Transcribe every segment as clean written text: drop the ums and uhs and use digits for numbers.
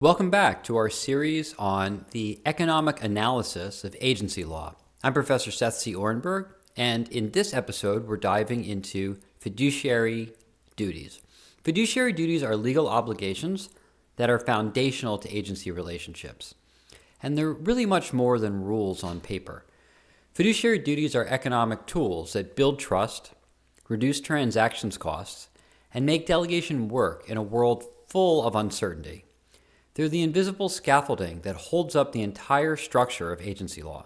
Welcome back to our series on the economic analysis of agency law. I'm Professor Seth C. Oranburg, and in this episode, we're diving into fiduciary duties. Fiduciary duties are legal obligations that are foundational to agency relationships, and they're really much more than rules on paper. Fiduciary duties are economic tools that build trust, reduce transactions costs, and make delegation work in a world full of uncertainty. They're the invisible scaffolding that holds up the entire structure of agency law.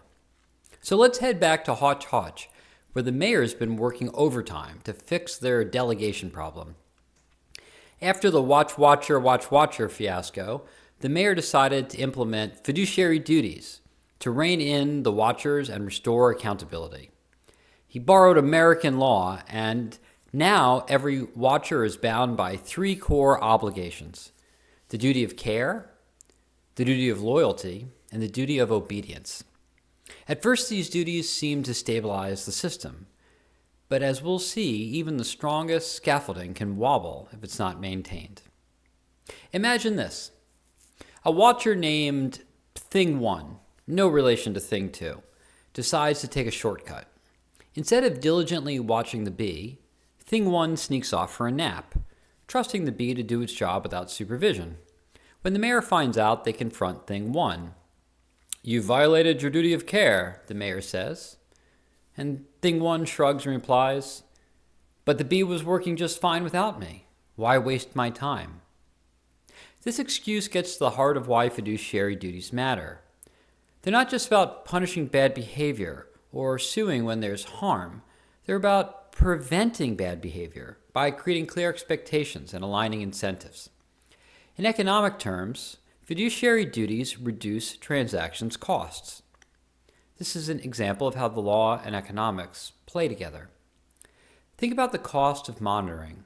So let's head back to Hotch Hotch, where the mayor's been working overtime to fix their delegation problem. After the watch watcher fiasco, the mayor decided to implement fiduciary duties to rein in the watchers and restore accountability. He borrowed American law, and now every watcher is bound by three core obligations: the duty of care, the duty of loyalty, and the duty of obedience. At first, these duties seem to stabilize the system, but as we'll see, even the strongest scaffolding can wobble if it's not maintained. Imagine this. A watcher named Thing 1, no relation to Thing 2, decides to take a shortcut. Instead of diligently watching the bee, Thing 1 sneaks off for a nap, trusting the bee to do its job without supervision. When the mayor finds out, they confront Thing 1. "You violated your duty of care," the mayor says. And Thing 1 shrugs and replies, "But the bee was working just fine without me. Why waste my time?" This excuse gets to the heart of why fiduciary duties matter. They're not just about punishing bad behavior or suing when there's harm. They're about preventing bad behavior by creating clear expectations and aligning incentives. In economic terms, fiduciary duties reduce transactions costs. This is an example of how the law and economics play together. Think about the cost of monitoring.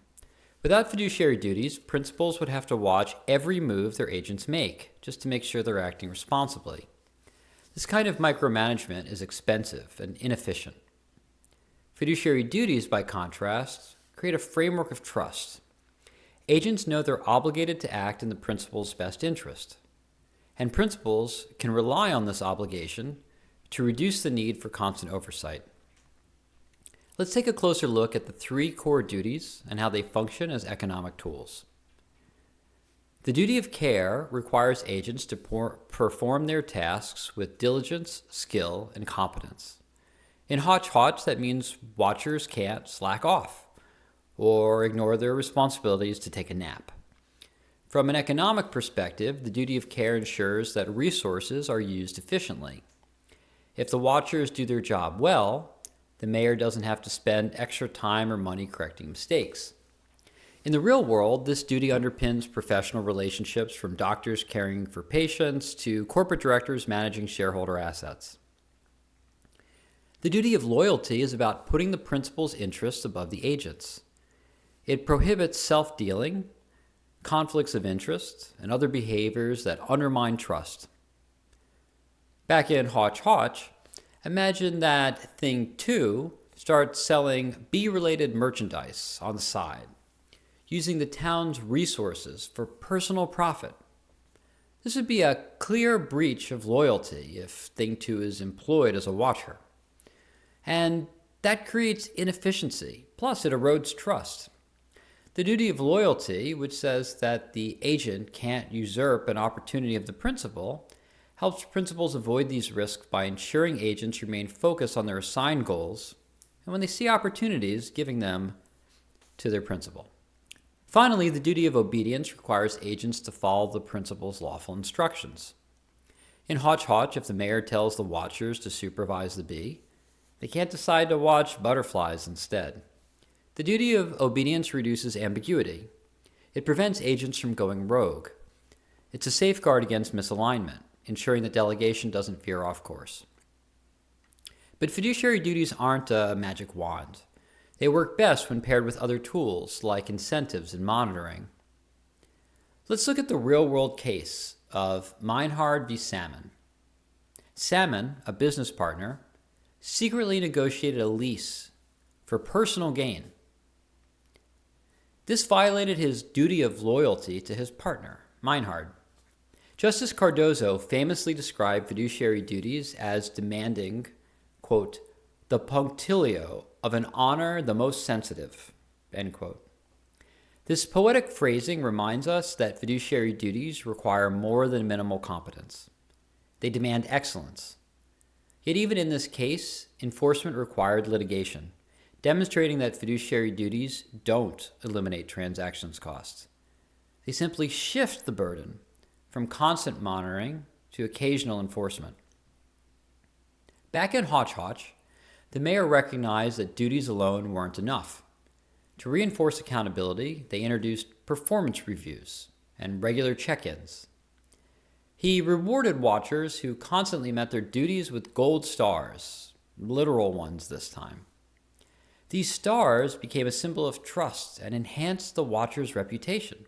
Without fiduciary duties, principals would have to watch every move their agents make just to make sure they're acting responsibly. This kind of micromanagement is expensive and inefficient. Fiduciary duties, by contrast, create a framework of trust. Agents know they're obligated to act in the principal's best interest, and principals can rely on this obligation to reduce the need for constant oversight. Let's take a closer look at the three core duties and how they function as economic tools. The duty of care requires agents to perform their tasks with diligence, skill, and competence. In Hotch Hotch, that means watchers can't slack off or ignore their responsibilities to take a nap. From an economic perspective, the duty of care ensures that resources are used efficiently. If the watchers do their job well, the mayor doesn't have to spend extra time or money correcting mistakes. In the real world, this duty underpins professional relationships, from doctors caring for patients to corporate directors managing shareholder assets. The duty of loyalty is about putting the principal's interests above the agent's. It prohibits self-dealing, conflicts of interest, and other behaviors that undermine trust. Back in Hotch Hotch, imagine that Thing 2 starts selling bee-related merchandise on the side, using the town's resources for personal profit. This would be a clear breach of loyalty if Thing 2 is employed as a watcher. And that creates inefficiency, plus it erodes trust. The duty of loyalty, which says that the agent can't usurp an opportunity of the principal, helps principals avoid these risks by ensuring agents remain focused on their assigned goals, and when they see opportunities, giving them to their principal. Finally, the duty of obedience requires agents to follow the principal's lawful instructions. In Hotch Hotch, if the mayor tells the watchers to supervise the bee, they can't decide to watch butterflies instead. The duty of obedience reduces ambiguity. It prevents agents from going rogue. It's a safeguard against misalignment, ensuring that delegation doesn't veer off course. But fiduciary duties aren't a magic wand. They work best when paired with other tools like incentives and monitoring. Let's look at the real-world case of Meinhard v. Salmon. Salmon, a business partner, secretly negotiated a lease for personal gain. This violated his duty of loyalty to his partner, Meinhard. Justice Cardozo famously described fiduciary duties as demanding, quote, the punctilio of an honor the most sensitive, end quote. This poetic phrasing reminds us that fiduciary duties require more than minimal competence. They demand excellence. Yet even in this case, enforcement required litigation, demonstrating that fiduciary duties don't eliminate transactions costs. They simply shift the burden from constant monitoring to occasional enforcement. Back in Hotch Hotch, the mayor recognized that duties alone weren't enough. To reinforce accountability, they introduced performance reviews and regular check-ins. He rewarded watchers who constantly met their duties with gold stars, literal ones this time. These stars became a symbol of trust and enhanced the watcher's reputation,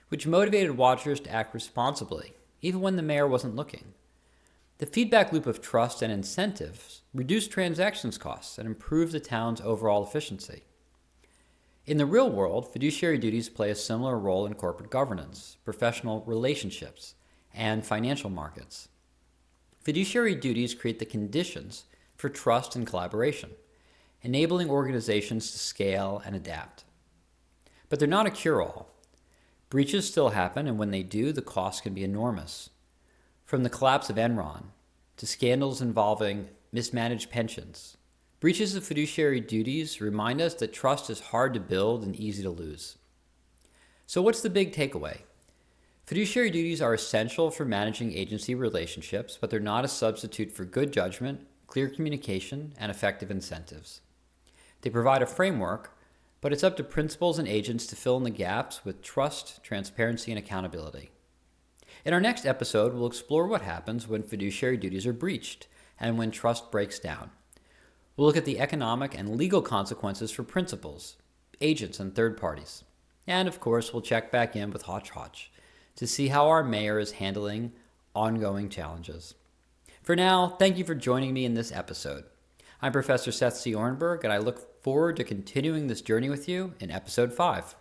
which motivated watchers to act responsibly, even when the mayor wasn't looking. The feedback loop of trust and incentives reduced transactions costs and improved the town's overall efficiency. In the real world, fiduciary duties play a similar role in corporate governance, professional relationships, and financial markets. Fiduciary duties create the conditions for trust and collaboration, enabling organizations to scale and adapt. But they're not a cure-all. Breaches still happen, and when they do, the cost can be enormous. From the collapse of Enron to scandals involving mismanaged pensions, breaches of fiduciary duties remind us that trust is hard to build and easy to lose. So what's the big takeaway? Fiduciary duties are essential for managing agency relationships, but they're not a substitute for good judgment, clear communication, and effective incentives. They provide a framework, but it's up to principals and agents to fill in the gaps with trust, transparency, and accountability. In our next episode, we'll explore what happens when fiduciary duties are breached and when trust breaks down. We'll look at the economic and legal consequences for principals, agents, and third parties. And of course, we'll check back in with Hotch Hotch to see how our mayor is handling ongoing challenges. For now, thank you for joining me in this episode. I'm Professor Seth C. Oranburg, and I look forward to continuing this journey with you in episode 5.